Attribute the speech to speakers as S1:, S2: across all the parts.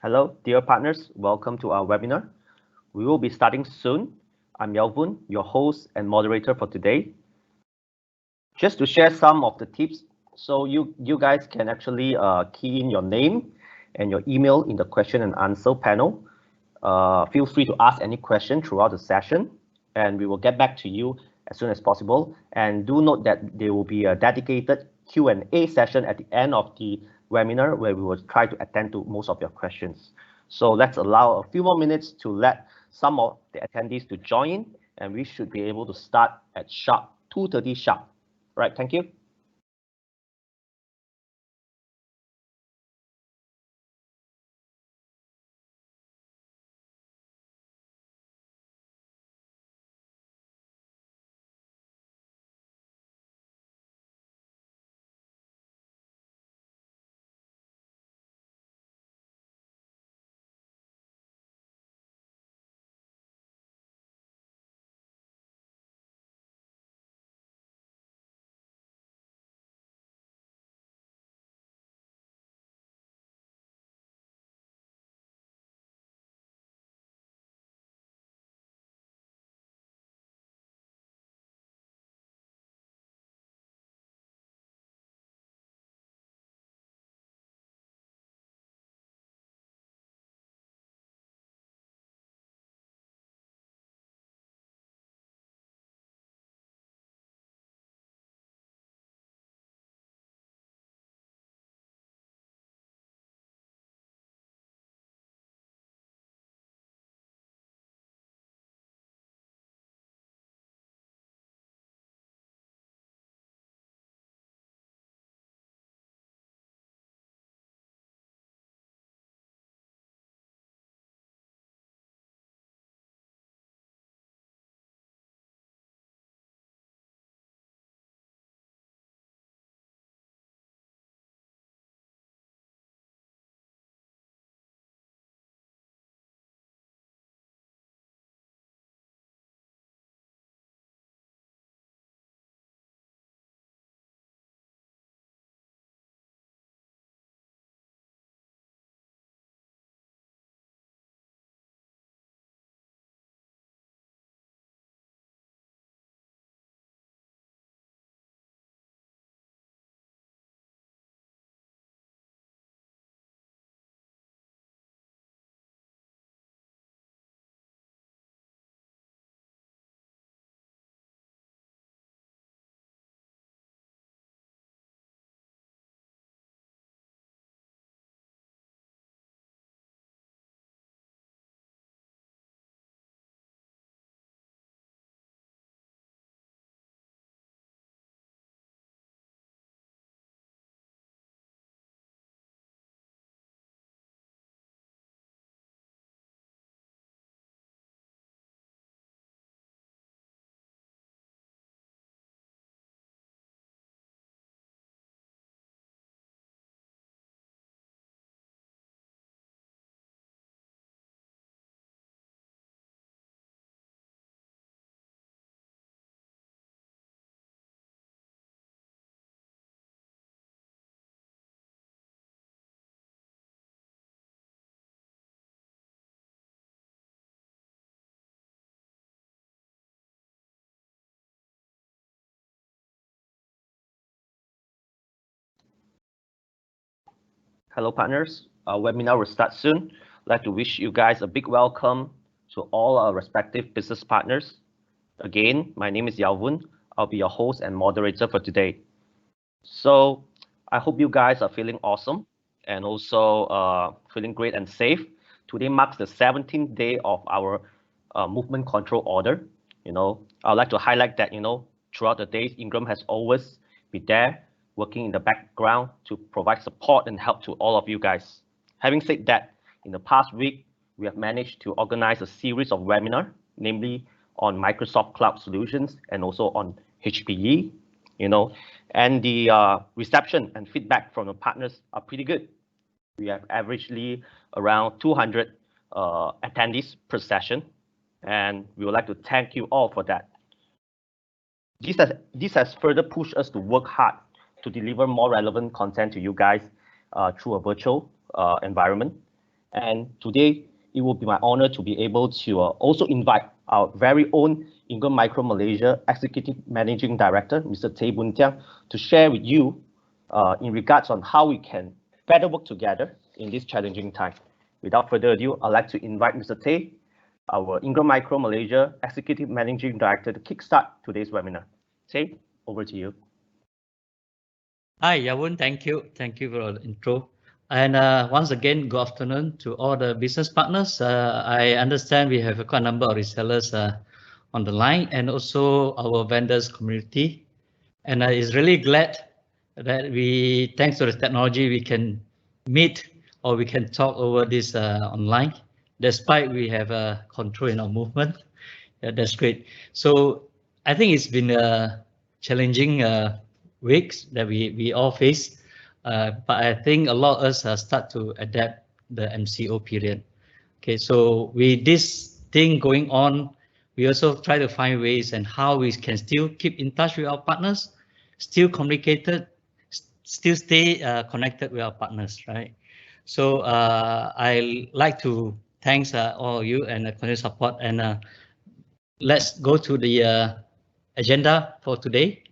S1: Hello, dear partners. Welcome to our webinar. We will be starting soon. I'm Yelvun, your host and moderator for today. Just to share some of the tips, so you guys can actually key in your name and your email in the question and answer panel. Feel free to ask any question throughout the session, and we will get back to you as soon as possible. And do note that there will be a dedicated Q&A session at the end of the webinar where we will try to attend to most of your questions. So let's allow a few more minutes to let some of the attendees to join, and we should be able to start at sharp 2:30 sharp. Right, thank you. Hello, partners. Our webinar will start soon. I'd like to wish you guys a big welcome to all our respective business partners. Again, my name is Yalvun. I'll be your host and moderator for today. So I hope you guys are feeling awesome and also feeling great and safe. Today marks the 17th day of our movement control order. I'd like to highlight that, throughout the days, Ingram has always been there working in the background to provide support and help to all of you guys. Having said that, in the past week, we have managed to organize a series of webinars, namely on Microsoft Cloud Solutions and also on HPE, and the reception and feedback from the partners are pretty good. We have averagely around 200 attendees per session, and we would like to thank you all for that. This has further pushed us to work hard to deliver more relevant content to you guys through a virtual environment. And today, it will be my honor to be able to also invite our very own Ingram Micro Malaysia Executive Managing Director, Mr. Tay Boon Tiang, to share with you in regards on how we can better work together in this challenging time. Without further ado, I'd like to invite Mr. Tay, our Ingram Micro Malaysia Executive Managing Director, to kickstart today's webinar. Tay, over to you.
S2: Hi, Yavun. Thank you. Thank you for the intro. And once again, good afternoon to all the business partners. I understand we have quite a number of resellers on the line and also our vendors community. And is really glad that thanks to the technology, we can meet or we can talk over this online, despite we have a control in our movement. Yeah, that's great. So I think it's been a challenging weeks that we all face, but I think a lot of us start to adapt the MCO period. Okay, so with this thing going on, we also try to find ways and how we can still keep in touch with our partners, still communicated, still stay connected with our partners, right? So I like to thanks all of you and the continued support, and let's go to the agenda for today.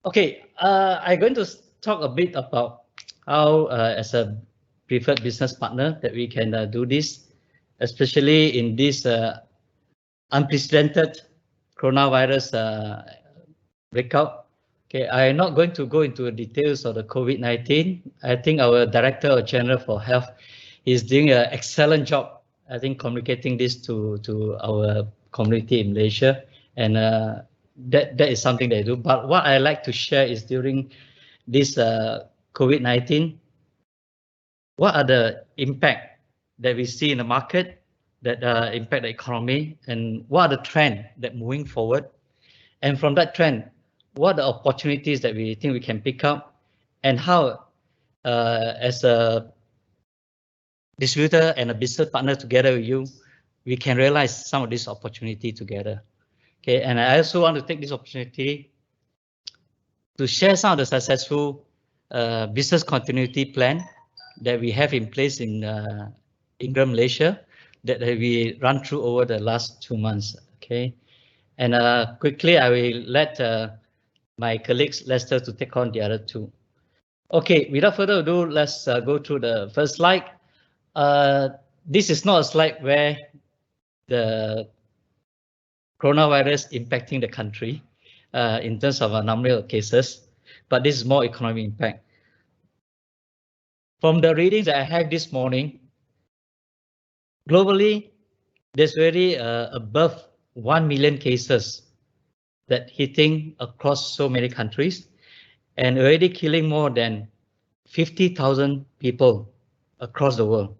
S2: Okay, I'm going to talk a bit about how, as a preferred business partner, that we can do this, especially in this unprecedented coronavirus breakout. Okay, I'm not going to go into the details of the COVID-19. I think our Director General for Health is doing an excellent job, I think, communicating this to our community in Malaysia, and that is something they do. But what I like to share is during this COVID-19, what are the impact that we see in the market that impact the economy, and what are the trend that moving forward, and from that trend, what are the opportunities that we think we can pick up, and how as a distributor and a business partner together with you, we can realize some of this opportunity together. Okay, and I also want to take this opportunity to share some of the successful business continuity plan that we have in place in Ingram, Malaysia, that we run through over the last 2 months. Okay, and quickly I will let my colleagues Lester to take on the other two. Okay, without further ado, let's go through the first slide. This is not a slide where the coronavirus impacting the country in terms of a number of cases, but this is more economic impact. From the readings that I have this morning, globally, there's already above 1 million cases that hitting across so many countries and already killing more than 50,000 people across the world.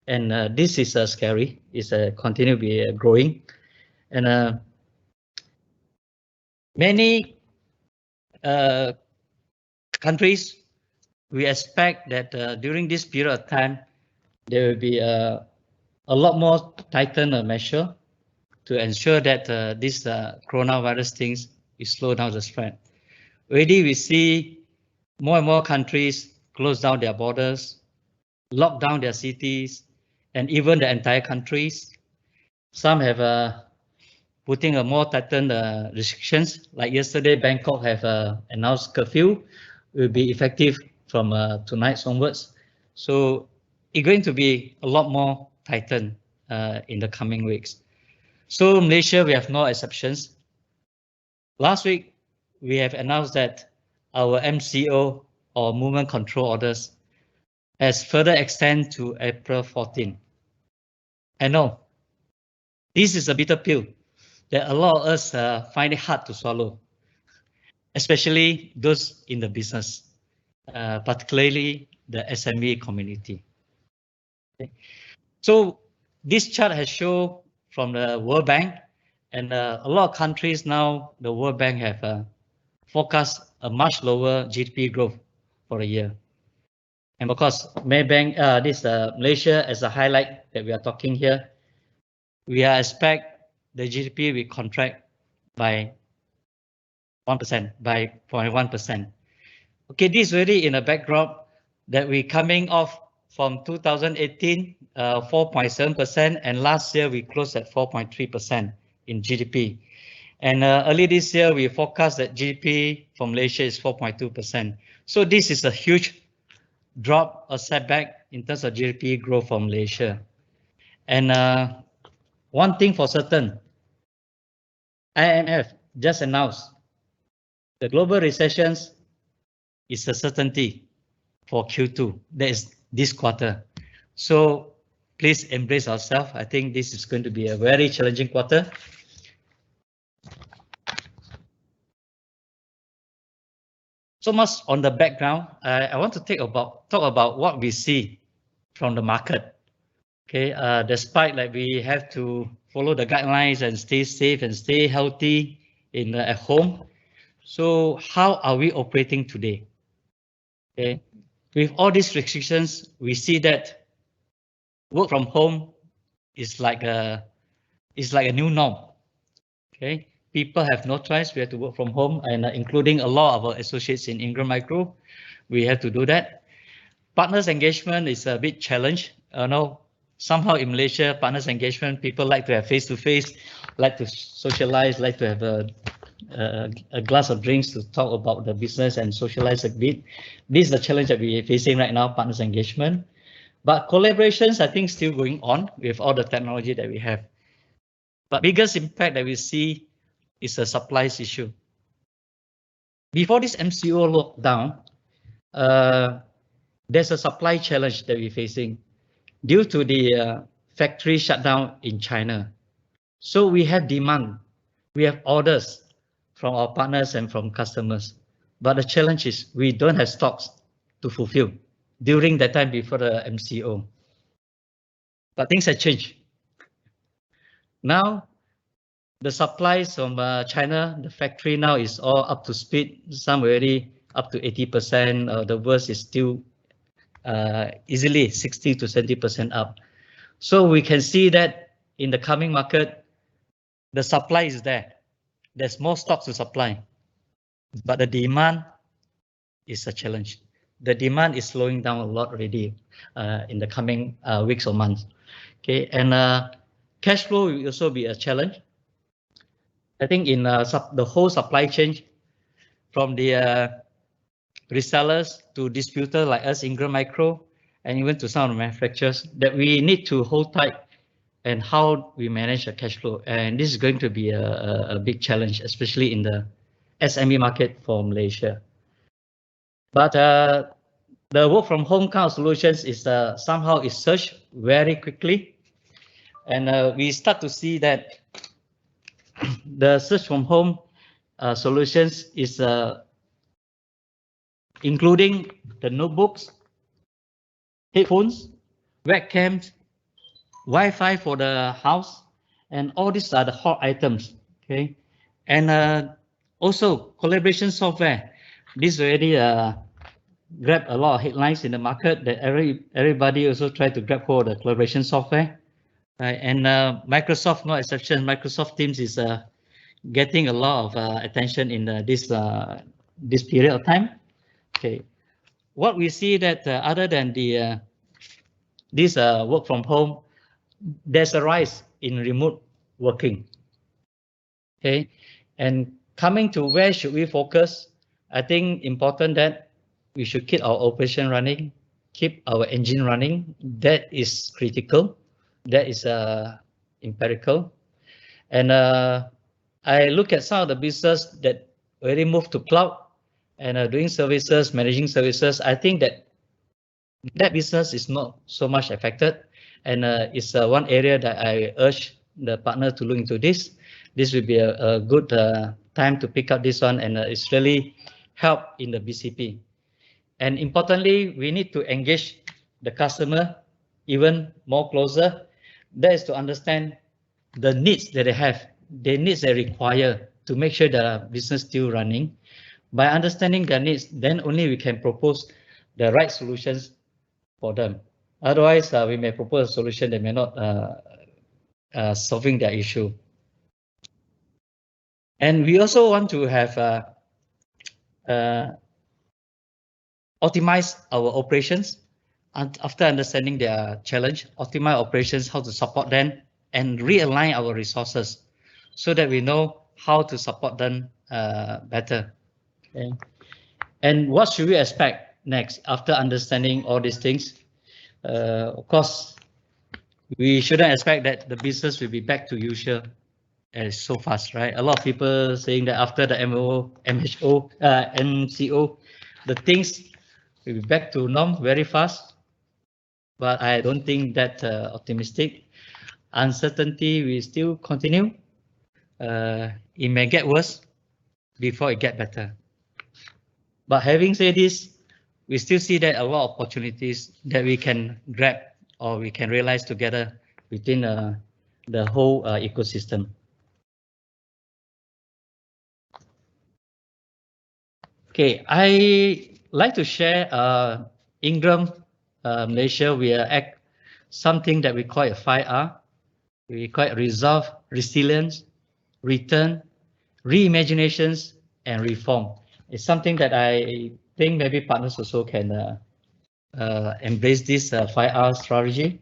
S2: And this is scary. It's continue to be growing, and many countries, we expect that during this period of time, there will be a lot more tightened measure to ensure that this coronavirus things is slow down the spread. Already we see more and more countries close down their borders, lock down their cities, and even the entire countries. Some have putting a more tightened restrictions. Like yesterday, Bangkok have announced curfew will be effective from tonight onwards. So it's going to be a lot more tightened in the coming weeks. So Malaysia, we have no exceptions. Last week, we have announced that our MCO or movement control orders has further extended to April 14. I know this is a bitter pill that a lot of us find it hard to swallow, especially those in the business, particularly the SME community. Okay. So this chart has shown from the World Bank, and a lot of countries now, the World Bank have forecast a much lower GDP growth for a year. And because Maybank, Malaysia as a highlight that we are talking here, we are expect the GDP will contract by 1%, by 0.1%. Okay, this is really in a backdrop that we coming off from 2018, 4.7%, and last year we closed at 4.3% in GDP. And early this year, we forecast that GDP from Malaysia is 4.2%. So this is a huge drop, a setback in terms of GDP growth from Malaysia. And one thing for certain, IMF just announced the global recessions is a certainty for Q2. That is this quarter. So please embrace ourselves. I think this is going to be a very challenging quarter. So much on the background. I want to talk about what we see from the market. Okay, despite like we have to follow the guidelines and stay safe and stay healthy at home. So how are we operating today? Okay, with all these restrictions, we see that work from home is like a new norm. Okay, people have no choice. We have to work from home, and including a lot of our associates in Ingram Micro, we have to do that. Partners engagement is a big challenge. Somehow in Malaysia, partners engagement, people like to have face-to-face, like to socialize, like to have a glass of drinks to talk about the business and socialize a bit. This is the challenge that we are facing right now, partners engagement. But collaborations, I think, still going on with all the technology that we have. But biggest impact that we see is a supplies issue. Before this MCO lockdown, there's a supply challenge that we're facing due to the factory shutdown in China. So we have demand, we have orders from our partners and from customers. But the challenge is we don't have stocks to fulfill during that time before the MCO. But things have changed. Now, the supplies from China, the factory now is all up to speed. Some already up to 80%. The worst is still easily 60 to 70% up. So we can see that in the coming market, the supply is there. There's more stocks to supply, but the demand is a challenge. The demand is slowing down a lot already in the coming weeks or months. Okay, and cash flow will also be a challenge. I think in the whole supply chain, from the resellers to distributors like us, Ingram Micro, and even to some of the manufacturers, that we need to hold tight and how we manage the cash flow. And this is going to be a big challenge, especially in the SME market for Malaysia. But the work from home kind of solutions is somehow is surged very quickly. And we start to see that the search from home solutions is including the notebooks, headphones, webcams, Wi-Fi for the house, and all these are the hot items. Okay, and also collaboration software. This already grabbed a lot of headlines in the market that everybody also tried to grab hold of the collaboration software. And Microsoft, no exception. Microsoft Teams is getting a lot of attention in this period of time. Okay, what we see that other than this work from home, there's a rise in remote working. Okay, and coming to where should we focus? I think important that we should keep our operation running, keep our engine running. That is critical. That is empirical. And I look at some of the business that already moved to cloud and doing services, managing services. I think that business is not so much affected, and it's one area that I urge the partner to look into this. This will be a good time to pick up this one, and it's really help in the BCP. And importantly, we need to engage the customer even more closer. That is to understand the needs that they have, the needs they require to make sure that our business still running. By understanding their needs, then only we can propose the right solutions for them. Otherwise, we may propose a solution that may not solving their issue. And we also want to have optimize our operations, and after understanding their challenge, optimize operations, how to support them, and realign our resources so that we know how to support them better. Okay. And what should we expect next after understanding all these things? Of course, we shouldn't expect that the business will be back to usual as so fast, right? A lot of people saying that after the MCO, the things will be back to norm very fast. But I don't think that optimistic. Uncertainty will still continue. It may get worse before it get better. But having said this, we still see that a lot of opportunities that we can grab or we can realize together within the whole ecosystem. Okay, I like to share Ingram Malaysia. We act something that we call a 5R. We call it resolve, resilience, return, reimaginations, and reform. It's something that I think maybe partners also can embrace this 5R strategy.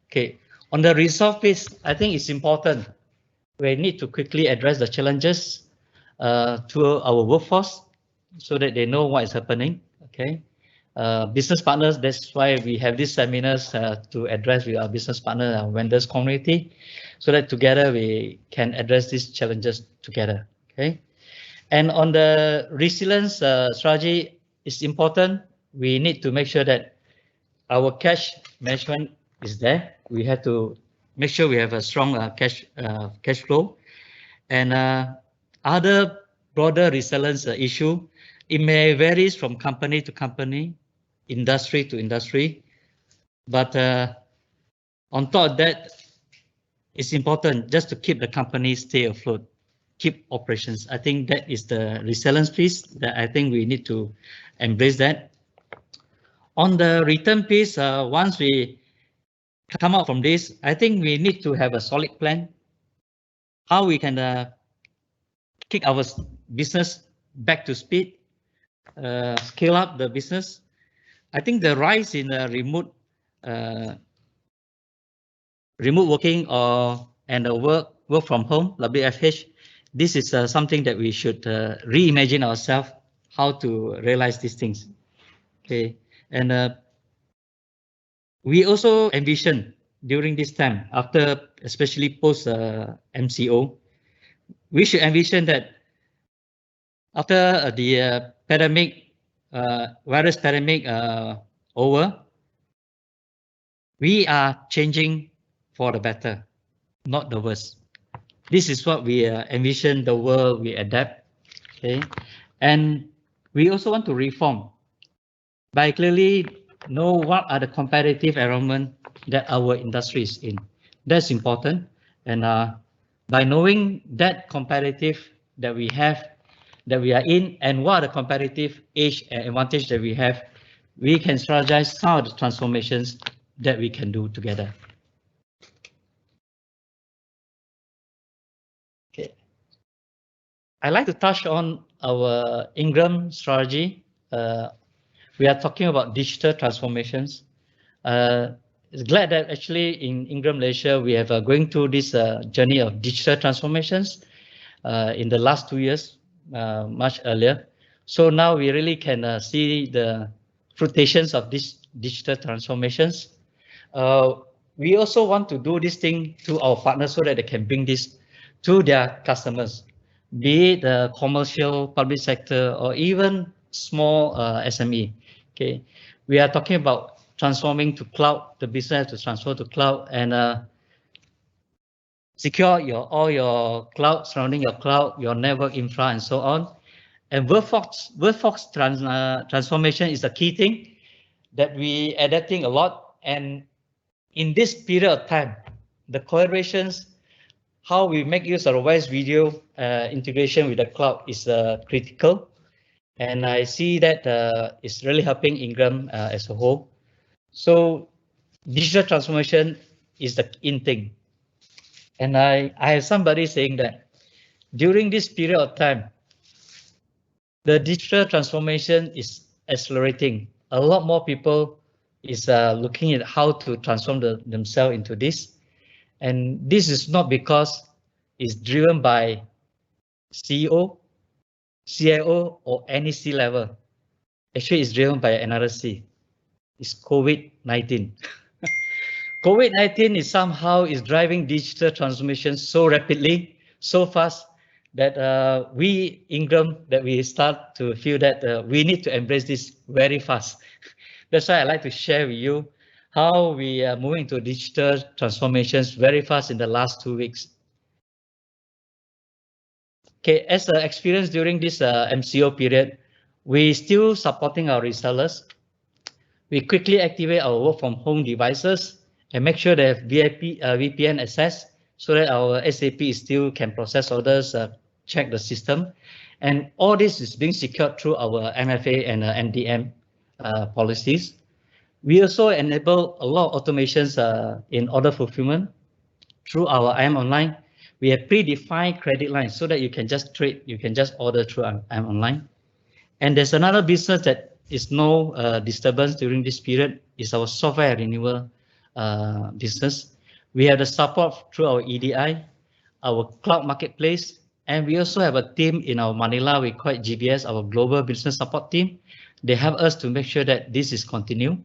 S2: Okay, on the resolve piece, I think it's important. We need to quickly address the challenges to our workforce so that they know what is happening. Okay, business partners, that's why we have these seminars to address with our business partner and vendors community, so that together we can address these challenges together. Okay, and on the resilience strategy, it's important. We need to make sure that our cash management is there. We have to make sure we have a strong cash flow, and other broader resilience issue. It may varies from company to company, industry to industry, but on top of that, it's important just to keep the company stay afloat, keep operations. I think that is the resilience piece that I think we need to embrace that. On the return piece, once we come out from this, I think we need to have a solid plan, how we can kick our business back to speed, scale up the business. I think the rise in remote working and work from home, WFH, this is something that we should reimagine ourselves how to realize these things. Okay, and we also envision during this time, after especially post MCO, we should envision that after the pandemic, virus pandemic over, we are changing for the better, not the worse. This is what we envision the world we adapt. Okay, and we also want to reform by clearly know what are the competitive environment that our industry is in. That's important, and by knowing that competitive that we have, that we are in, and what are the competitive edge and advantage that we have, we can strategize some of the transformations that we can do together. Okay, I like to touch on our Ingram strategy. We are talking about digital transformations. It's glad that actually in Ingram Malaysia we have going through this journey of digital transformations in the last 2 years, much earlier. So now we really can see the fruitations of these digital transformations. We also want to do this thing to our partners so that they can bring this to their customers, be it the commercial, public sector, or even small SME. Okay, we are talking about transforming to cloud, the business to transfer to cloud, and secure all your cloud, surrounding your cloud, your network infra, and so on. And workforce transformation is the key thing that we adapting a lot. And in this period of time, the collaborations, how we make use of voice video integration with the cloud is critical. And I see that it's really helping Ingram as a whole. So digital transformation is the in thing. And I have somebody saying that during this period of time, the digital transformation is accelerating. a lot more people is looking at how to transform themselves into this. And this is not because it's driven by CEO, CIO, or any C level. Actually, it's driven by another C. It's COVID-19. COVID-19 is somehow driving digital transformation so rapidly, so fast that we, Ingram, that we start to feel that we need to embrace this very fast. That's why I'd like to share with you how we are moving to digital transformations very fast in the last 2 weeks. Okay, as an experience during this MCO period, we still supporting our resellers. We quickly activate our work from home devices and make sure they have VPN access so that our SAP still can process orders, check the system. And all this is being secured through our MFA and MDM policies. We also enable a lot of automations in order fulfillment through our IM Online. We have predefined credit lines so that you can just trade, you can just order through IM Online. And there's another business that is no disturbance during this period is our software renewal business. We have the support through our EDI, our cloud marketplace, and we also have a team in our Manila, we call it GBS, our global business support team. They help us to make sure that this is continued.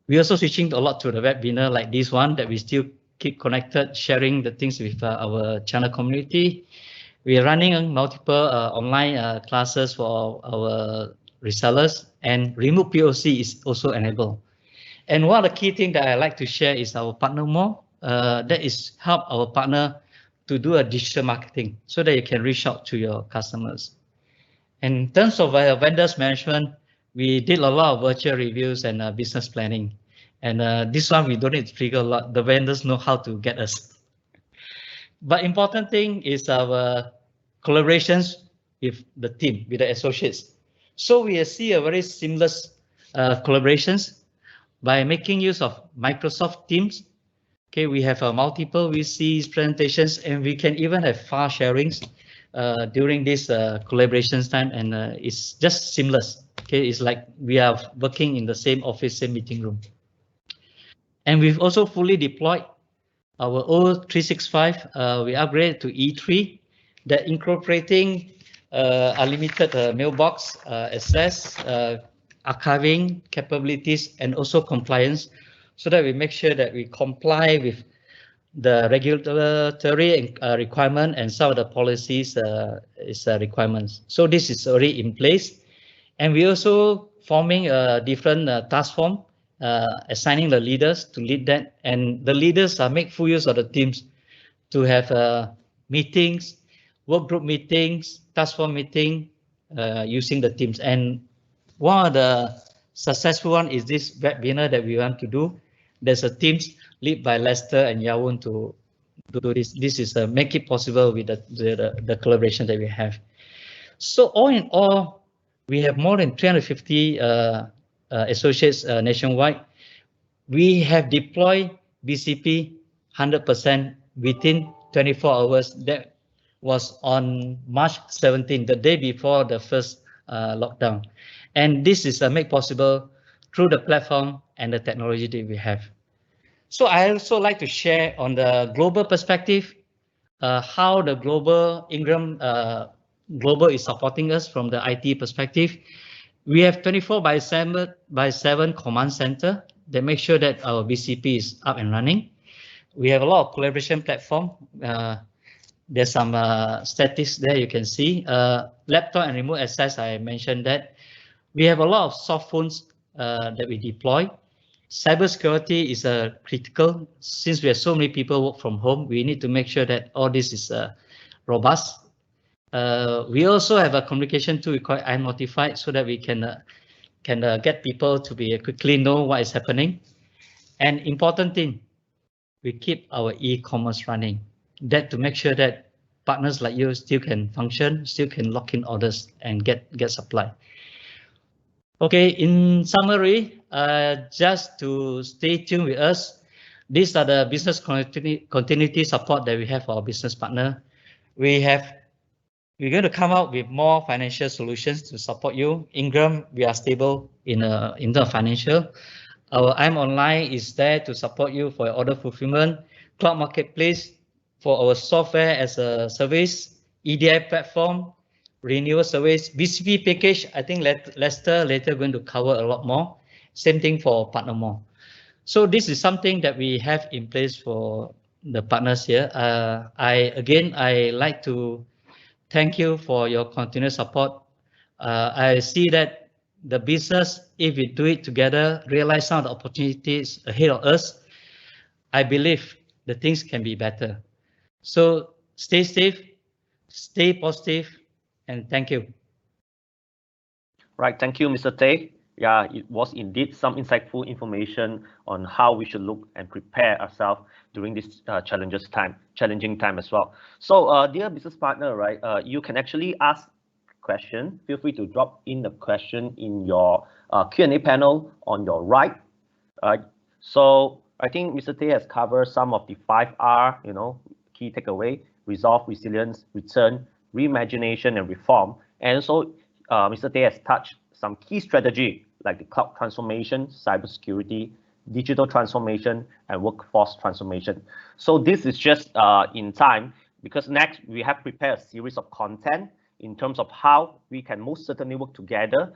S2: We're also switching a lot to the webinar like this one that we still keep connected, sharing the things with our channel community. We are running multiple online classes for our resellers, and remote POC is also enabled. And one of the key things that I like to share is our partner more. That is help our partner to do a digital marketing so that you can reach out to your customers. And in terms of vendors management, we did a lot of virtual reviews and business planning. And this one, we don't need to trigger a lot. The vendors know how to get us. But important thing is our collaborations with the team, with the associates. So we see a very seamless collaborations by making use of Microsoft Teams. Okay, we have multiple VCs presentations, and we can even have file sharings during this collaborations time, and it's just seamless. Okay, it's like we are working in the same office, same meeting room. And we've also fully deployed our old 365. We upgraded to E3, that incorporating unlimited mailbox access, archiving capabilities, and also compliance, so that we make sure that we comply with the regulatory requirement and some of the policies requirements. So this is already in place, and we also forming a different task form, assigning the leaders to lead that, and the leaders make full use of the teams to have meetings, work group meetings, task force meeting using the teams. And one of the successful one is this webinar that we want to do. There's a teams led by Lester and Yawun to do this. This is make it possible with the collaboration that we have. So all in all, we have more than 350 associates nationwide. We have deployed BCP 100% within 24 hours. That was on March 17, the day before the first lockdown. And this is made possible through the platform and the technology that we have. So I also like to share on the global perspective, how the global Ingram Global is supporting us from the IT perspective. We have 24/7 command center that make sure that our BCP is up and running. We have a lot of collaboration platform. There's some statistics there you can see. Laptop and remote access, I mentioned that. We have a lot of soft phones that we deploy. Cybersecurity is critical. Since we have so many people work from home, we need to make sure that all this is robust. We also have a communication tool we call I'm Notified, so that we can get people to be quickly know what is happening. And important thing, we keep our e-commerce running. That to make sure that partners like you still can function, still can lock in orders and get supply. Okay, in summary, just to stay tuned with us, these are the business continuity support that we have for our business partner. We have we're going to come out with more financial solutions to support you. Ingram, we are stable in the financial. Our I'm Online is there to support you for your order fulfillment. Cloud Marketplace for our software as a service, EDI platform, renewal service, BCP package. I think Lester later going to cover a lot more. Same thing for partner more. So this is something that we have in place for the partners here. I like to thank you for your continuous support. I see that the business, if we do it together, realize some of the opportunities ahead of us, I believe the things can be better. So stay safe, stay positive, and thank you.
S1: Right, thank you, Mr. Tay. Yeah, it was indeed some insightful information on how we should look and prepare ourselves during this challenging time as well. So, dear business partner, right, you can actually ask question. Feel free to drop in the question in your Q&A panel on your right. So I think Mr. Tay has covered some of the 5R, key takeaway: resolve, resilience, return, reimagination, and reform. And so Mr. Tay has touched some key strategy like the cloud transformation, cybersecurity, digital transformation, and workforce transformation. So this is just in time, because next we have prepared a series of content in terms of how we can most certainly work together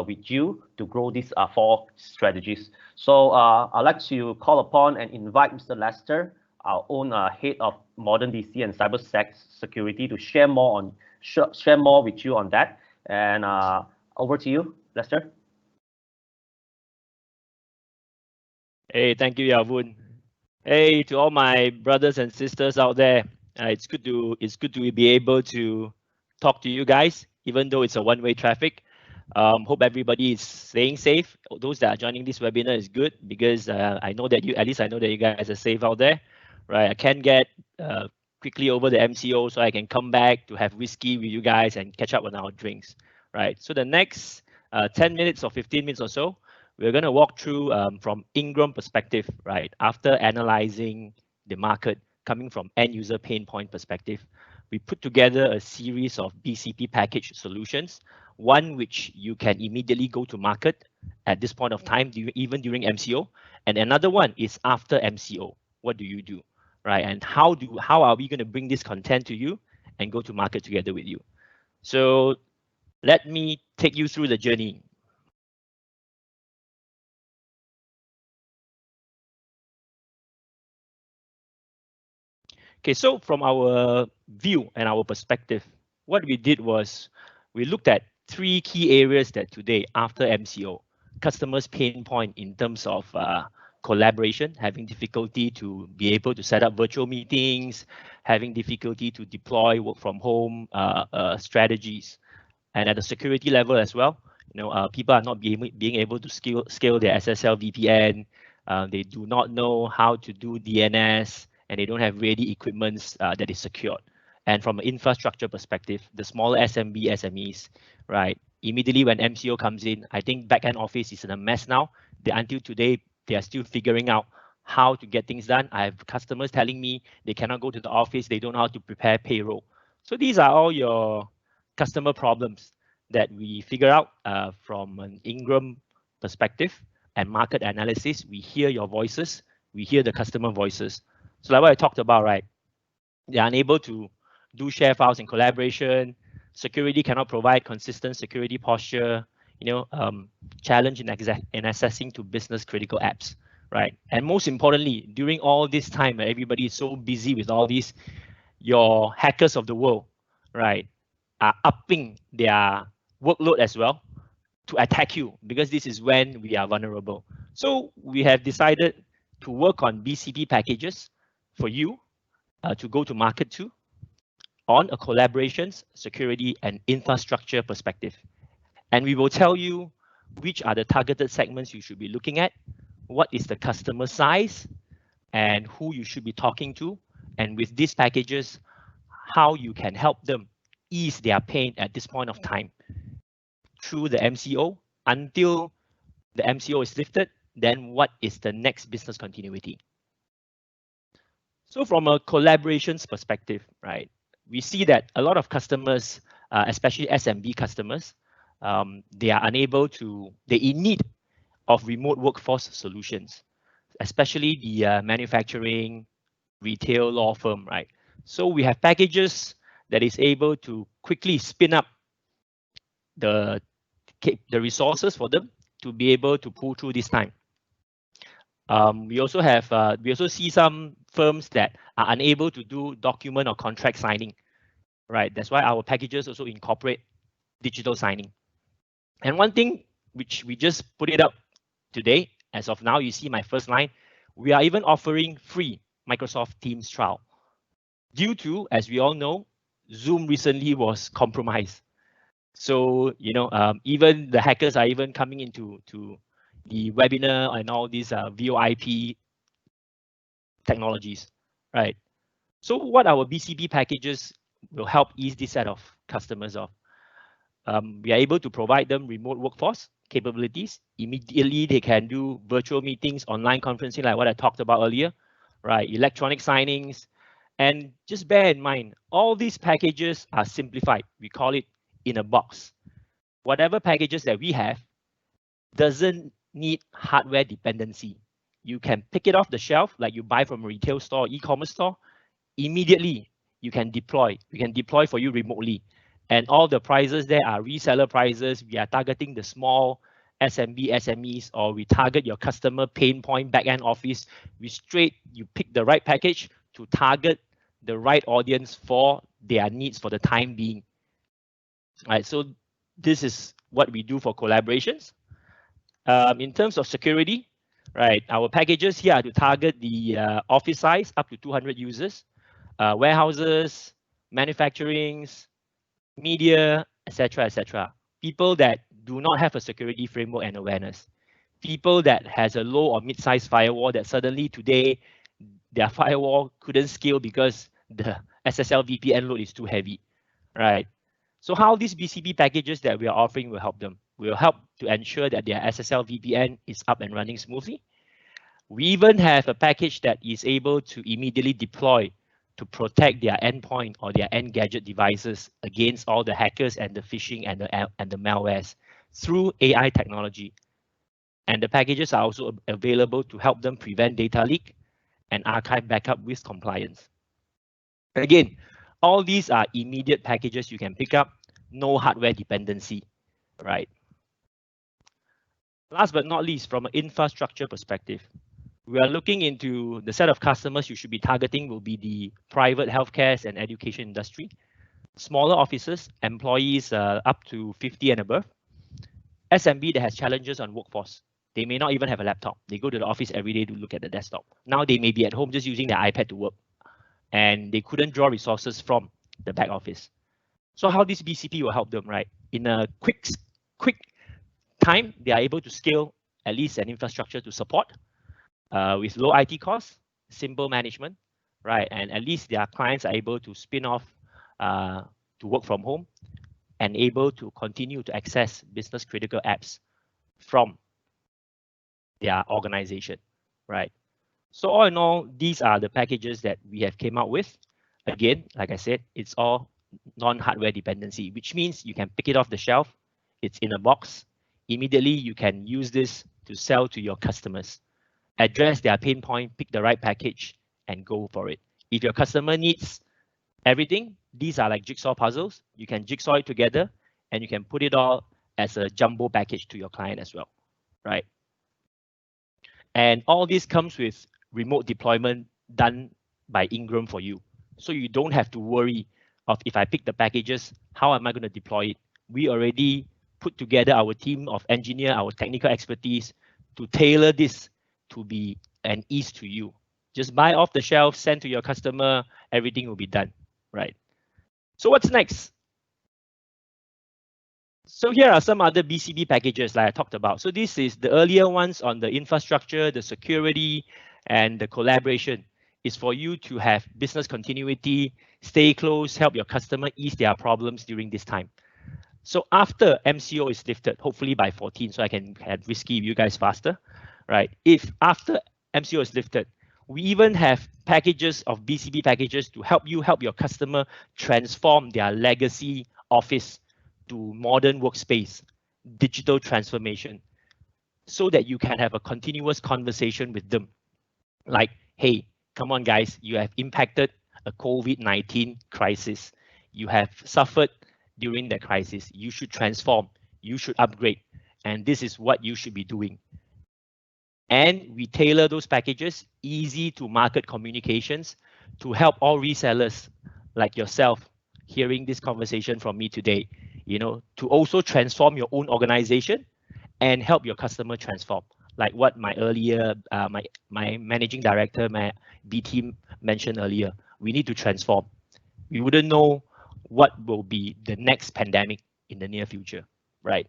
S1: with you to grow these 4 strategies. So I'd like to call upon and invite Mr. Lester, our own head of modern DC and cyber security, to share more with you on that. And over to you, Lester.
S3: Hey, thank you, Yavun. Hey, to all my brothers and sisters out there, it's good to be able to talk to you guys, even though it's a one-way traffic. Hope everybody is staying safe. Those that are joining this webinar is good, because I know that you guys are safe out there, right? I can get quickly over the MCO so I can come back to have whiskey with you guys and catch up on our drinks, right? So the next 10 minutes or 15 minutes or so, we're going to walk through from Ingram perspective, right? After analyzing the market coming from end user pain point perspective, we put together a series of BCP package solutions, one which you can immediately go to market at this point of time, even during MCO, and another one is after MCO. What do you do, right? And how are we going to bring this content to you and go to market together with you? So let me take you through the journey. Okay, so from our view and our perspective, what we did was we looked at 3 key areas that today, after MCO, customers' pain point in terms of collaboration, having difficulty to be able to set up virtual meetings, having difficulty to deploy work from home strategies, and at the security level as well. People are not being able to scale their SSL VPN. They do not know how to do DNS, and they don't have ready equipment that is secured. And from an infrastructure perspective, the smaller SMEs, right? Immediately when MCO comes in, I think backend office is in a mess now. Until today, they are still figuring out how to get things done. I have customers telling me they cannot go to the office, they don't know how to prepare payroll. So these are all your customer problems that we figure out from an Ingram perspective and market analysis. We hear your voices, we hear the customer voices. So like what I talked about, right? They are unable to do share files and collaboration. Security cannot provide consistent security posture. Challenge in accessing to business critical apps, right? And most importantly, during all this time, everybody is so busy with all these, your hackers of the world, right, are upping their workload as well to attack you, because this is when we are vulnerable. So we have decided to work on BCP packages for you to go to market to on a collaborations, security, and infrastructure perspective. And we will tell you which are the targeted segments you should be looking at, what is the customer size, and who you should be talking to, and with these packages, how you can help them ease their pain at this point of time through the MCO until the MCO is lifted. Then what is the next business continuity? So from a collaborations perspective, right, we see that a lot of customers, especially SMB customers, they are unable to, they're in need of remote workforce solutions, especially the manufacturing, retail, law firm, right? So we have packages that is able to quickly spin up the resources for them to be able to pull through this time. We also have we also see some firms that are unable to do document or contract signing, right? That's why our packages also incorporate digital signing. And one thing which we just put it up today, as of now, you see my first line, we are even offering free Microsoft Teams trial due to, as we all know, Zoom recently was compromised. So, you know, even the hackers are even coming into the webinar and all these VoIP technologies, right? So what our BCP packages will help ease this set of customers of. We are able to provide them remote workforce capabilities. Immediately, they can do virtual meetings, online conferencing, like what I talked about earlier, right? Electronic signings. And just bear in mind, all these packages are simplified. We call it in a box. Whatever packages that we have doesn't need hardware dependency. You can pick it off the shelf like you buy from a retail store, e-commerce store. Immediately, you can deploy. We can deploy for you remotely. And all the prices there are reseller prices. We are targeting the small SMB, SMEs, or we target your customer pain point back-end office. You pick the right package to target the right audience for their needs for the time being. All right, so this is what we do for collaborations. In terms of security, right, our packages here are to target the office size up to 200 users, warehouses, manufacturings, media, etc., etc. People that do not have a security framework and awareness. People that has a low or mid-sized firewall that suddenly today their firewall couldn't scale because the SSL VPN load is too heavy, right? So how these BCP packages that we are offering will help them? Will help to ensure that their SSL VPN is up and running smoothly. We even have a package that is able to immediately deploy to protect their endpoint or their end gadget devices against all the hackers and the phishing and the malwares through AI technology. And the packages are also available to help them prevent data leak and archive backup with compliance. Again, all these are immediate packages you can pick up, no hardware dependency, right? Last but not least, from an infrastructure perspective, we are looking into the set of customers you should be targeting will be the private healthcare and education industry, smaller offices, employees up to 50 and above, SMB that has challenges on workforce. They may not even have a laptop. They go to the office every day to look at the desktop. Now they may be at home just using their iPad to work, and they couldn't draw resources from the back office. So how this BCP will help them, right? In a quick time, they are able to scale at least an infrastructure to support with low IT costs, simple management, right? And at least their clients are able to spin off to work from home and able to continue to access business critical apps from their organization, right? So all in all, these are the packages that we have came out with. Again, like I said, it's all non-hardware dependency, which means you can pick it off the shelf. It's in a box. Immediately, you can use this to sell to your customers, address their pain point, pick the right package, and go for it. If your customer needs everything, these are like jigsaw puzzles. You can jigsaw it together, and you can put it all as a jumbo package to your client as well, right? And all this comes with remote deployment done by Ingram for you. So you don't have to worry of if I pick the packages, how am I going to deploy it? We already put together our team of engineer, our technical expertise to tailor this to be an ease to you. Just buy off the shelf, send to your customer, everything will be done, right? So what's next? So here are some other BCP packages like I talked about. So this is the earlier ones on the infrastructure, the security, and the collaboration is for you to have business continuity, stay close, help your customer ease their problems during this time. So after MCO is lifted, hopefully by 14, so I can have whiskey with you guys faster, right? If after MCO is lifted, We even have packages of BCP packages to help your customer transform their legacy office to modern workspace, digital transformation, so that you can have a continuous conversation with them. Like, hey, come on guys, you have impacted a COVID-19 crisis. You have suffered during that crisis. You should transform, you should upgrade, and this is what you should be doing. And we tailor those packages, easy to market communications, to help all resellers like yourself hearing this conversation from me today, to also transform your own organization and help your customer transform. Like what my earlier, my managing director, my B team mentioned earlier, we need to transform. We wouldn't know what will be the next pandemic in the near future, right?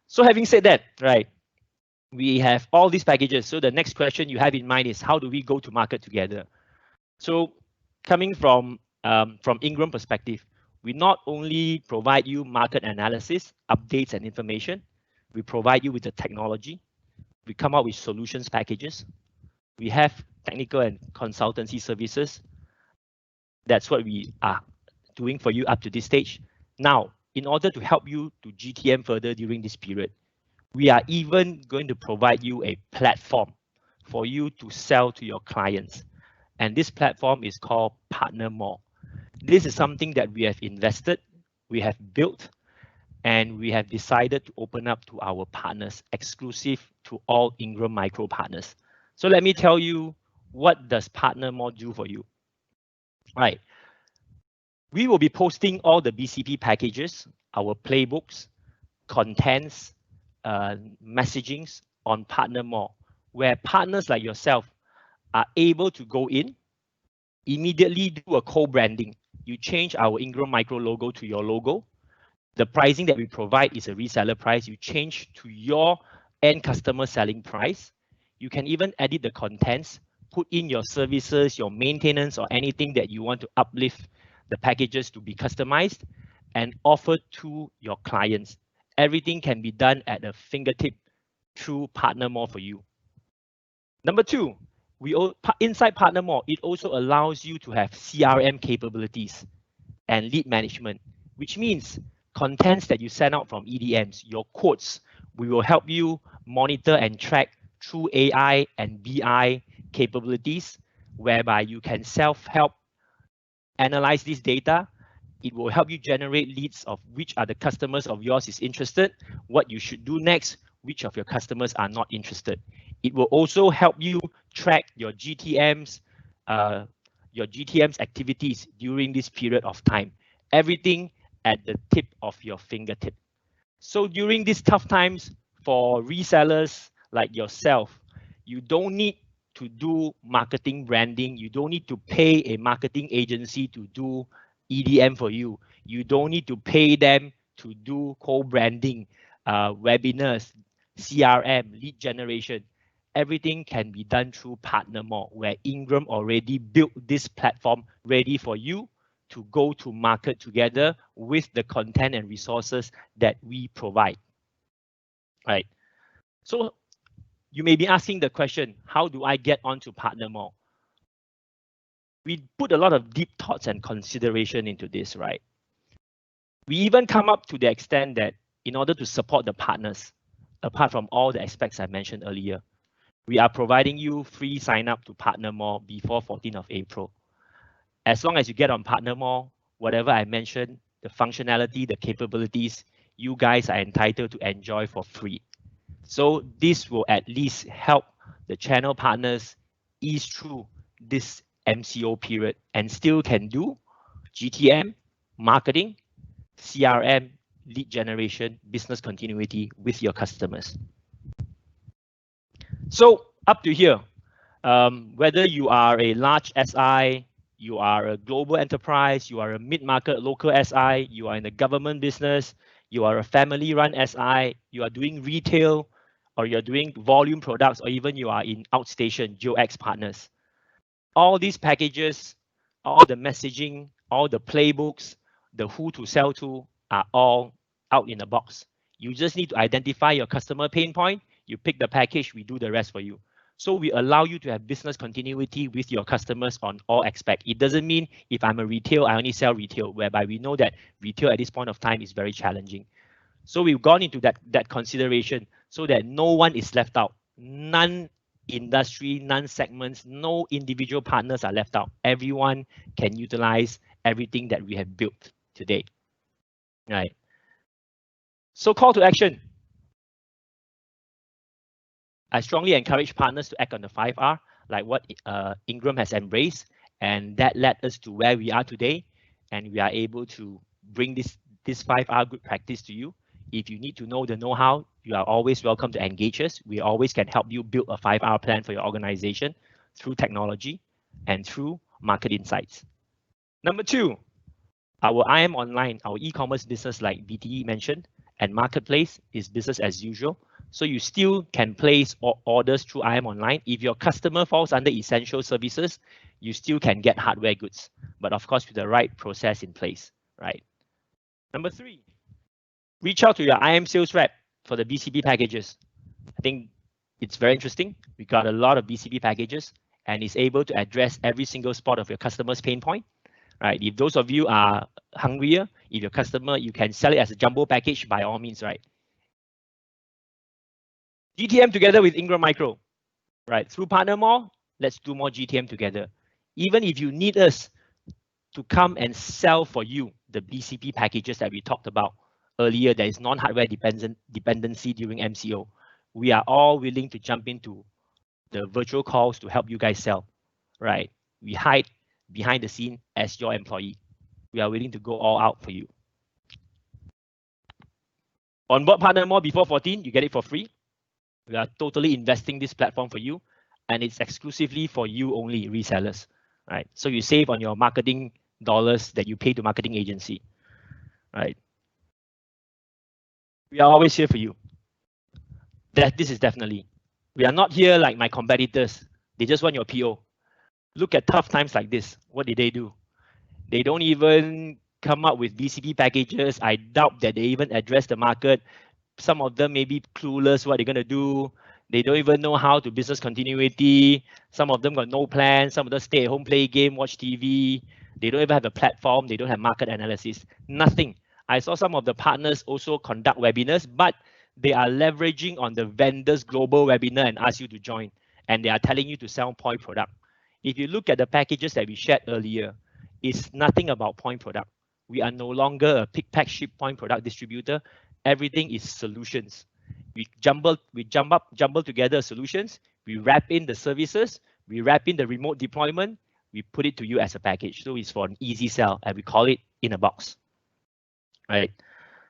S3: So having said that, right, we have all these packages. So the next question you have in mind is, how do we go to market together? So coming from Ingram perspective, we not only provide you market analysis, updates, and information, we provide you with the technology. We come up with solutions packages. We have technical and consultancy services. That's what we are doing for you up to this stage. Now, in order to help you to GTM further during this period, we are even going to provide you a platform for you to sell to your clients. And this platform is called Partner More. This is something that we have invested, we have built, and we have decided to open up to our partners, exclusive to all Ingram Micro partners. So let me tell you, what does Partner More do for you? Right. We will be posting all the BCP packages, our playbooks, contents, messagings on Partner More, where partners like yourself are able to go in, immediately do a co-branding. You change our Ingram Micro logo to your logo. The pricing that we provide is a reseller price. You change to your end customer selling price. You can even edit the contents, put in your services, your maintenance, or anything that you want to uplift the packages to be customized and offer to your clients. Everything can be done at a fingertip through Partner More for you. Number two, inside Partner More, it also allows you to have CRM capabilities and lead management, which means contents that you send out from EDMs, your quotes, we will help you monitor and track through AI and BI capabilities, whereby you can self-help analyze this data. It will help you generate leads of which are the customers of yours is interested, what you should do next, which of your customers are not interested. It will also help you track your GTM's activities during this period of time. Everything at the tip of your fingertip. So during these tough times for resellers like yourself, you don't need to do marketing branding. You don't need to pay a marketing agency to do EDM for you. You don't need to pay them to do co-branding, webinars, CRM, lead generation. Everything can be done through Partner More, where Ingram already built this platform ready for you to go to market together with the content and resources that we provide. Right. So you may be asking the question, how do I get onto Partner More? We put a lot of deep thoughts and consideration into this, right? We even come up to the extent that in order to support the partners, apart from all the aspects I mentioned earlier, we are providing you free sign up to Partner More before 14th of April. As long as you get on Partner More, whatever I mentioned, the functionality, the capabilities, you guys are entitled to enjoy for free. So this will at least help the channel partners ease through this MCO period and still can do GTM, marketing, CRM, lead generation, business continuity with your customers. So up to here, whether you are a large SI, you are a global enterprise, you are a mid-market local SI, you are in the government business, you are a family-run SI, you are doing retail, or you're doing volume products, or even you are in outstation, GeoX partners. All these packages, all the messaging, all the playbooks, the who to sell to are all out in the box. You just need to identify your customer pain point, you pick the package, we do the rest for you. So we allow you to have business continuity with your customers on all aspects. It doesn't mean if I'm a retail, I only sell retail, whereby we know that retail at this point of time is very challenging. So we've gone into that consideration so that no one is left out. None industry, none segments, no individual partners are left out. Everyone can utilize everything that we have built today. Right. So call to action. I strongly encourage partners to act on the 5R, like what Ingram has embraced, and that led us to where we are today. And we are able to bring this 5R good practice to you. If you need to know the know-how, you are always welcome to engage us. We always can help you build a 5R plan for your organization through technology and through market insights. Number 2, our IM Online, our e-commerce business, like BTE mentioned, and marketplace is business as usual. So you still can place orders through IM Online. If your customer falls under essential services, you still can get hardware goods, but of course with the right process in place, right? Number 3, reach out to your IM sales rep for the BCP packages. I think it's very interesting. We got a lot of BCP packages and it's able to address every single spot of your customer's pain point, right? If those of you are hungrier, if your customer, you can sell it as a jumbo package by all means, right? GTM together with Ingram Micro, right? Through Partner More, let's do more GTM together. Even if you need us to come and sell for you the BCP packages that we talked about earlier, there is non-hardware dependency during MCO. We are all willing to jump into the virtual calls to help you guys sell, right? We hide behind the scene as your employee. We are willing to go all out for you. On board Partner More before 14, you get it for free. We are totally investing this platform for you, and it's exclusively for you only resellers, right? So you save on your marketing dollars that you pay to marketing agency, right? We are always here for you. This is definitely. We are not here like my competitors. They just want your PO. Look at tough times like this. What did they do? They don't even come up with BCP packages. I doubt that they even address the market. Some of them may be clueless what they're going to do. They don't even know how to business continuity. Some of them got no plan. Some of them stay at home, play game, watch TV. They don't even have a platform. They don't have market analysis. Nothing. I saw some of the partners also conduct webinars, but they are leveraging on the vendor's global webinar and ask you to join. And they are telling you to sell point product. If you look at the packages that we shared earlier, it's nothing about point product. We are no longer a pick, pack, ship point product distributor. Everything is solutions. We jumble together solutions. We wrap in the services. We wrap in the remote deployment. We put it to you as a package. So it's for an easy sell, and we call it in a box. Right.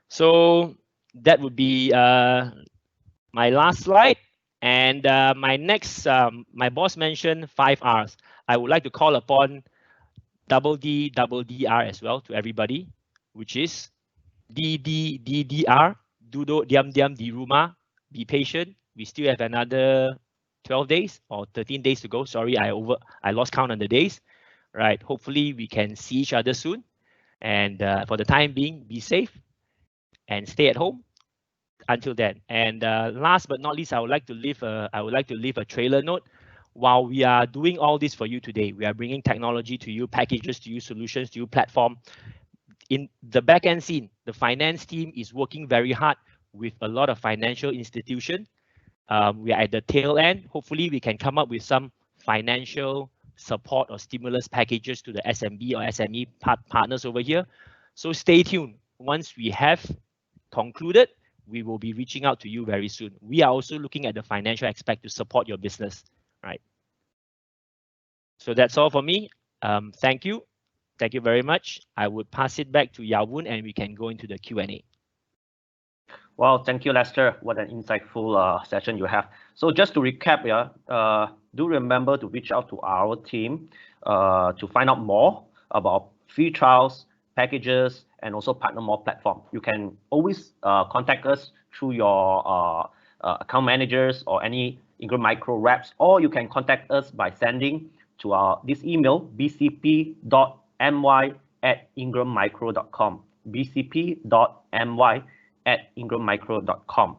S3: So that would be my last slide. And my next, my boss mentioned 5 R's. I would like to call upon double DR as well to everybody, which is DDDDR, Duduk Diam di Rumah, be patient. We still have another 12 days or 13 days to go. Sorry, I lost count on the days. Right. Hopefully we can see each other soon. And for the time being, be safe and stay at home until then. And last but not least, I would like to leave a trailer note. While we are doing all this for you today, we are bringing technology to you, packages to you, solutions to you, platform. In the back end scene, the finance team is working very hard with a lot of financial institutions. We are at the tail end. Hopefully, we can come up with some financial support or stimulus packages to the SMB or SME partners over here. So stay tuned. Once we have concluded, we will be reaching out to you very soon. We are also looking at the financial aspect to support your business, right? So that's all for me. Thank you. Thank you very much. I would pass it back to Yao-Woon and we can go into the Q&A.
S1: Well, thank you, Lester. What an insightful session you have. So just to recap, do remember to reach out to our team to find out more about free trials, packages, and also Partner More platform. You can always contact us through your account managers or any Ingram Micro reps, or you can contact us by sending to this email, bcp.my@ingrammicro.com, bcp.my@ingrammicro.com.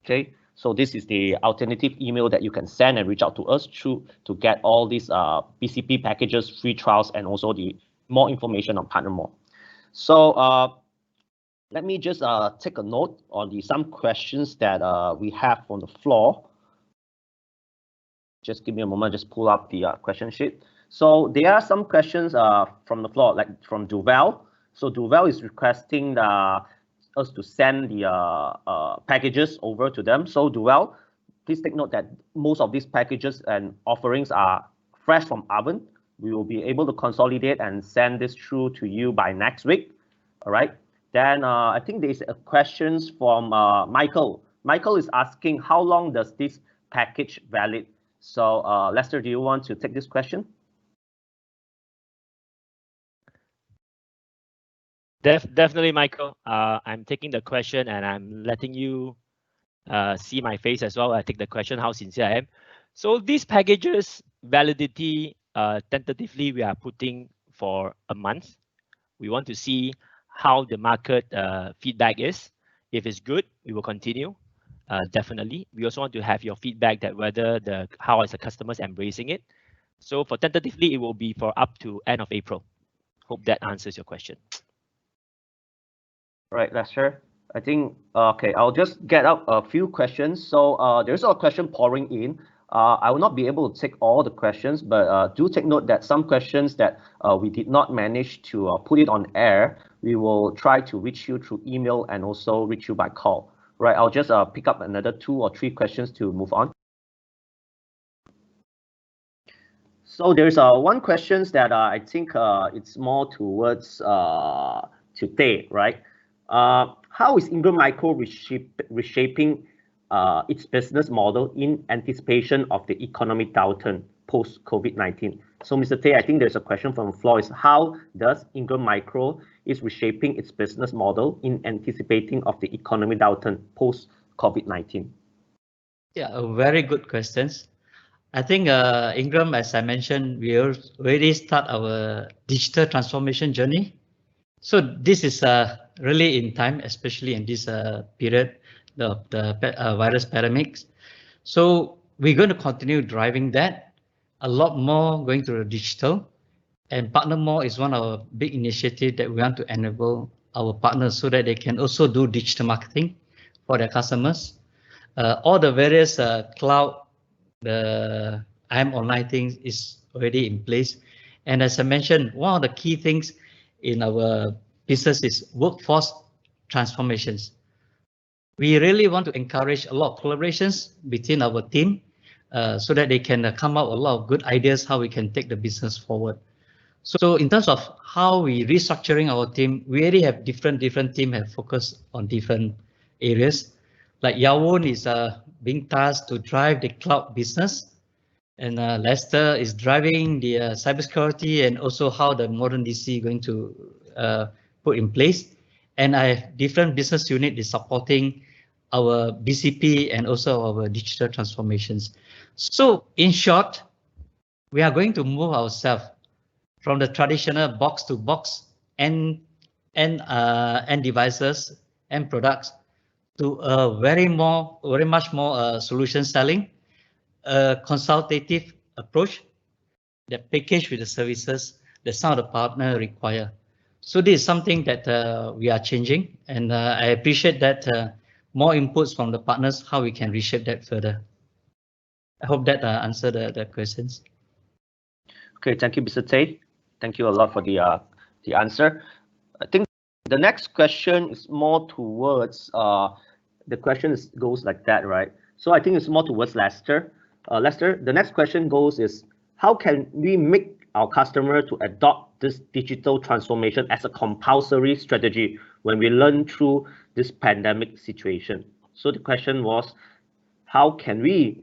S1: Okay, So this is the alternative email that you can send and reach out to us through to get all these BCP packages, free trials, and also the more information on PartnerMore. So let me just take a note on some questions that we have on the floor. Just give me a moment, just pull up the question sheet. So there are some questions from the floor, like from Duval. So Duval is requesting us to send the packages over to them. So Duval, please take note that most of these packages and offerings are fresh from oven. We will be able to consolidate and send this through to you by next week. All right. Then I think there's a questions from Michael. Michael is asking, how long does this package valid? So Lester, do you want to take this question?
S3: Definitely, Michael. I'm taking the question and I'm letting you see my face as well. I take the question, how sincere I am. So these packages validity, tentatively, we are putting for a month. We want to see how the market feedback is. If it's good, we will continue. Definitely. We also want to have your feedback that whether how is the customers embracing it. So for tentatively, it will be for up to end of April. Hope that answers your question.
S1: Right, Lester. I think, okay, I'll just get up a few questions. So there's a question pouring in. I will not be able to take all the questions, but do take note that some questions that we did not manage to put it on air, we will try to reach you through email and also reach you by call. Right, I'll just pick up another 2 or 3 questions to move on. So there's one question that I think it's more towards today, right? How is Ingram Micro reshaping its business model in anticipation of the economic downturn post-COVID-19? So, Mr. Tay, I think there's a question from the floor is how does Ingram Micro is reshaping its business model in anticipating of the economic downturn post-COVID-19?
S2: Yeah, a very good questions. I think Ingram, as I mentioned, we already start our digital transformation journey. So this is really in time, especially in this period of the virus pandemics. So we're going to continue driving that a lot more going to the digital, and PartnerMore is one of our big initiatives that we want to enable our partners so that they can also do digital marketing for their customers. All the various cloud, the IM online things is already in place. And as I mentioned, one of the key things in our business is workforce transformations. We really want to encourage a lot of collaborations between our team so that they can come up with a lot of good ideas how we can take the business forward. So in terms of how we restructuring our team, we already have different team have focused on different areas. Like Yawon is being tasked to drive the cloud business, and Lester is driving the cybersecurity and also how the modern DC going to put in place. And I have different business unit is supporting our BCP and also our digital transformations. So in short, we are going to move ourselves from the traditional box to box and devices and products to a very much more solution selling, a consultative approach that package with the services that some of the partner require. So this is something that we are changing, and I appreciate that more inputs from the partners, how we can reshape that further. I hope that answered the questions.
S1: Okay, thank you, Mr. Tay. Thank you a lot for the answer. I think the next question is more towards the question goes like that, right? So I think it's more towards Lester. Lester, the next question goes is how can we make our customer to adopt this digital transformation as a compulsory strategy when we learn through this pandemic situation? So the question was, how can we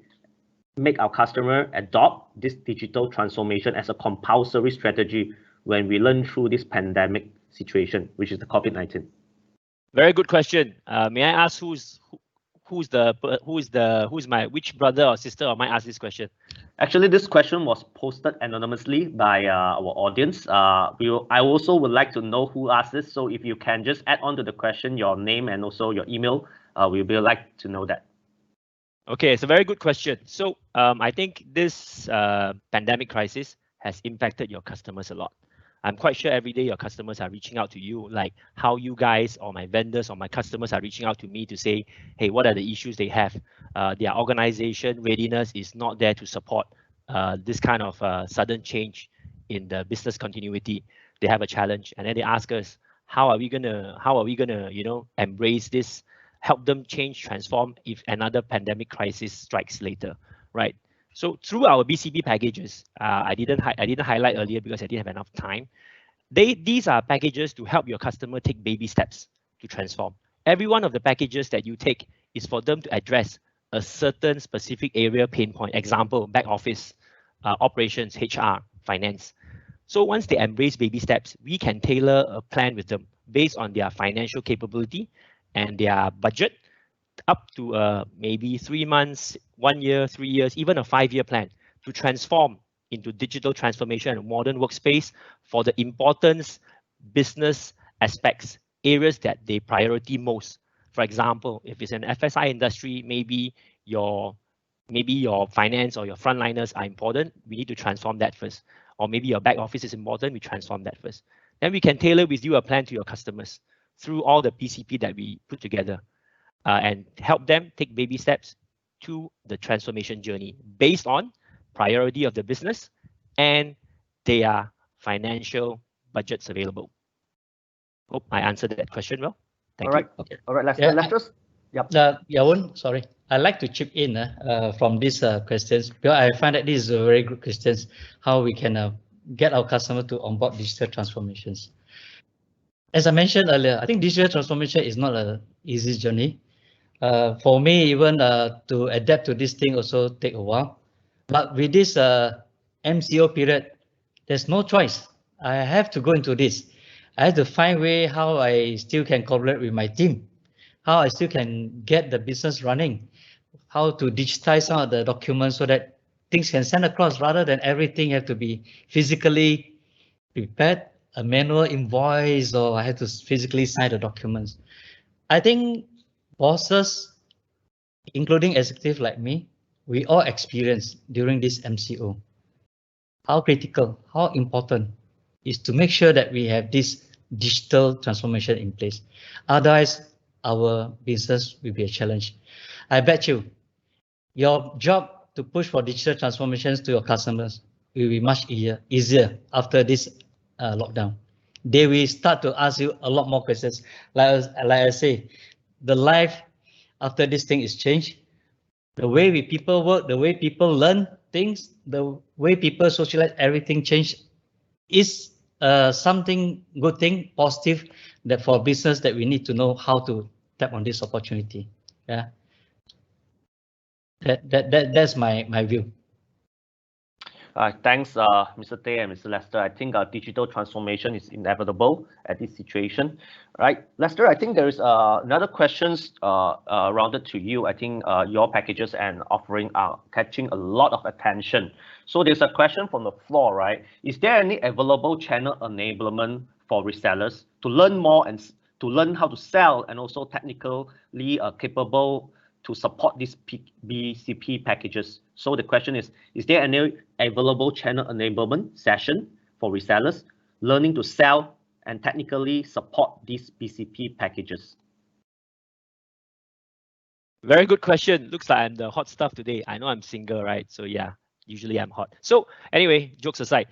S1: make our customer adopt this digital transformation as a compulsory strategy when we learn through this pandemic situation, which is the COVID-19?
S3: Very good question. May I ask which brother or sister might ask this question?
S1: Actually, this question was posted anonymously by our audience. I also would like to know who asked this. So if you can just add on to the question your name and also your email, we would like to know that.
S3: Okay, it's a very good question. So I think this pandemic crisis has impacted your customers a lot. I'm quite sure every day your customers are reaching out to you, like how you guys or my vendors or my customers are reaching out to me to say, hey, what are the issues they have? Their organization readiness is not there to support this kind of sudden change in the business continuity. They have a challenge, and then they ask us, how are we gonna, embrace this, help them change, transform if another pandemic crisis strikes later, right? So through our BCP packages, I didn't highlight earlier because I didn't have enough time. These are packages to help your customer take baby steps to transform. Every one of the packages that you take is for them to address a certain specific area pain point. Example, back office, operations, HR, finance. So once they embrace baby steps, we can tailor a plan with them based on their financial capability and their budget, up to maybe 3 months, 1 year, 3 years, even a 5-year plan to transform into digital transformation and modern workspace for the importance business aspects, areas that they priority most. For example, if it's an FSI industry, maybe your finance or your frontliners are important. We need to transform that first. Or maybe your back office is important. We transform that first. Then we can tailor with you a plan to your customers through all the PCP that we put together, and help them take baby steps to the transformation journey based on priority of the business and their financial budgets available. Hope I answered that question well. Thank you.
S1: Okay. All right, Lester.
S2: Yeah,
S1: Lester's. Yep.
S2: Yawun, sorry. I'd like to chip in from these questions because I find that this is a very good questions, how we can get our customer to onboard digital transformations. As I mentioned earlier, I think digital transformation is not an easy journey. For me, even to adapt to this thing also take a while. But with this MCO period, there's no choice. I have to go into this. I have to find way how I still can collaborate with my team, how I still can get the business running, how to digitize some of the documents so that things can send across rather than everything have to be physically prepared, a manual invoice, or I have to physically sign the documents. I think bosses, including executive like me, we all experience during this MCO how critical, how important is to make sure that we have this digital transformation in place. Otherwise, our business will be a challenge. I bet you, your job to push for digital transformations to your customers will be much easier after this lockdown. They will start to ask you a lot more questions. Like I say, the life after this thing is changed. The way people work, the way people learn things, the way people socialize, everything changed. Is something good thing, positive, that for business that we need to know how to tap on this opportunity. Yeah, that's my view.
S1: Thanks, Mr. Tay and Mr. Lester. I think digital transformation is inevitable at this situation, right? Lester, I think there is another questions rounded to you. I think your packages and offering are catching a lot of attention. So there's a question from the floor, right? Is there any available channel enablement for resellers to learn more and to learn how to sell and also technically capable to support these BCP packages? So the question is there any available channel enablement session for resellers learning to sell and technically support these BCP packages?
S3: Very good question. Looks like I'm the hot stuff today. I know I'm single, right? So yeah, usually I'm hot. So anyway, jokes aside,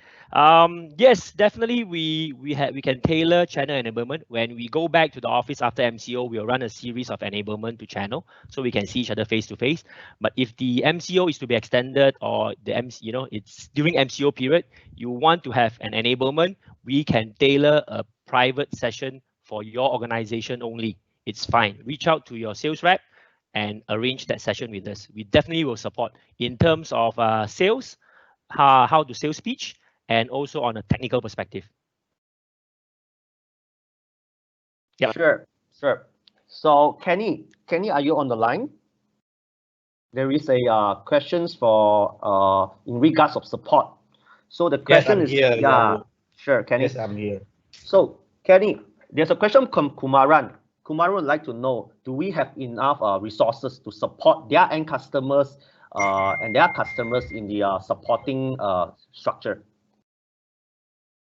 S3: yes, definitely we can tailor channel enablement. When we go back to the office after MCO, we'll run a series of enablement to channel so we can see each other face to face. But if the MCO is to be extended or it's during MCO period, you want to have an enablement, we can tailor a private session for your organization only. It's fine. Reach out to your sales rep and arrange that session with us. We definitely will support in terms of sales, how to sales pitch, and also on a technical perspective. Yeah.
S1: Sure. So Kenny, are you on the line? There is a questions for in regards of support. So the question is,
S4: here,
S1: yeah, sure, Kenny.
S4: Yes, I'm here.
S1: So Kenny, there's a question from Kumaran. Kumar would like to know, do we have enough resources to support their end customers and their customers in the supporting structure?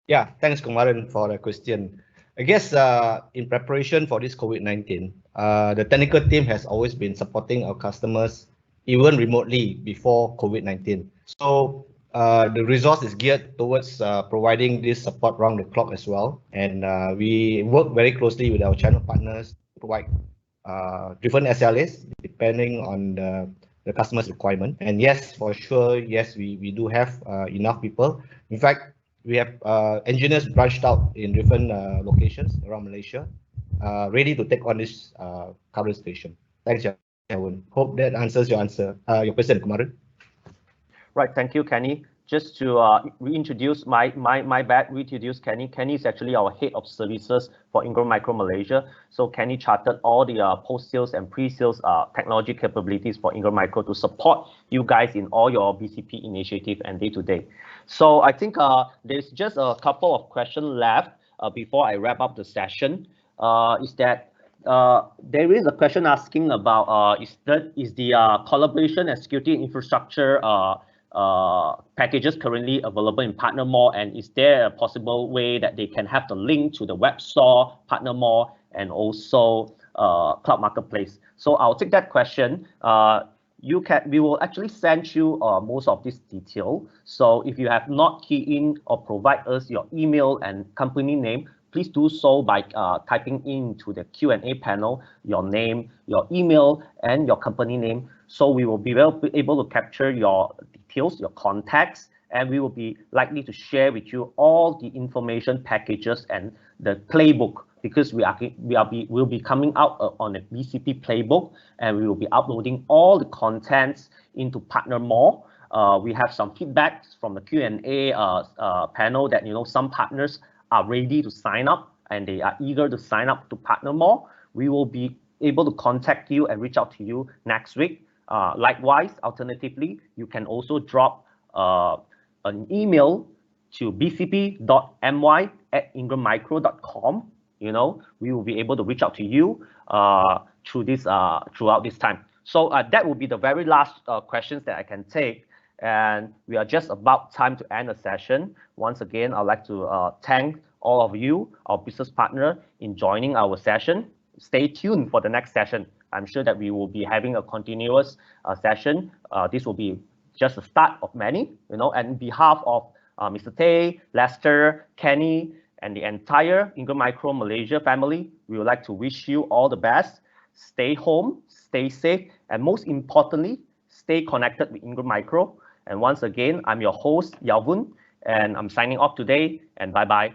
S4: Yeah, thanks, Kumaran, for the question. I guess in preparation for this COVID-19, the technical team has always been supporting our customers even remotely before COVID-19. So the resource is geared towards providing this support round the clock as well. And we work very closely with our channel partners to provide different SLAs depending on the customer's requirement. And yes, for sure, yes, we do have enough people. In fact, we have engineers branched out in different locations around Malaysia, ready to take on this current situation. Thanks, Yavun. Hope that answers your your question, Kumaran.
S1: Right, thank you, Kenny. Just to reintroduce my bad, reintroduce Kenny. Kenny is actually our head of services for Ingram Micro Malaysia. So Kenny charted all the post-sales and pre-sales technology capabilities for Ingram Micro to support you guys in all your BCP initiative and day-to-day. So I think there's just a couple of questions left before I wrap up the session. Is that there is a question asking about is the collaboration and security infrastructure packages currently available in Partner Mall, and is there a possible way that they can have the link to the web store, Partner Mall, and also Cloud Marketplace? So I'll take that question. We will actually send you most of this detail. So if you have not keyed in or provide us your email and company name, please do so by typing into the Q&A panel your name, your email, and your company name. So we will be able to capture your details, your contacts, and we will be likely to share with you all the information packages and the playbook, because we'll be coming out on a BCP playbook, and we will be uploading all the contents into Partner Mall. We have some feedback from the Q&A panel that some partners are ready to sign up and they are eager to sign up to Partner Mall. We will be able to contact you and reach out to you next week. Likewise, alternatively, you can also drop an email to bcp.my@ingrammicro.com. We will be able to reach out to you throughout this time. So that will be the very last questions that I can take. And we are just about time to end the session. Once again, I'd like to thank all of you, our business partner, in joining our session. Stay tuned for the next session. I'm sure that we will be having a continuous session. This will be just the start of many, and on behalf of Mr. Tay, Lester, Kenny, and the entire Ingram Micro Malaysia family, we would like to wish you all the best. Stay home, stay safe, and most importantly, stay connected with Ingram Micro. And once again, I'm your host, Yavun, and I'm signing off today, and bye-bye.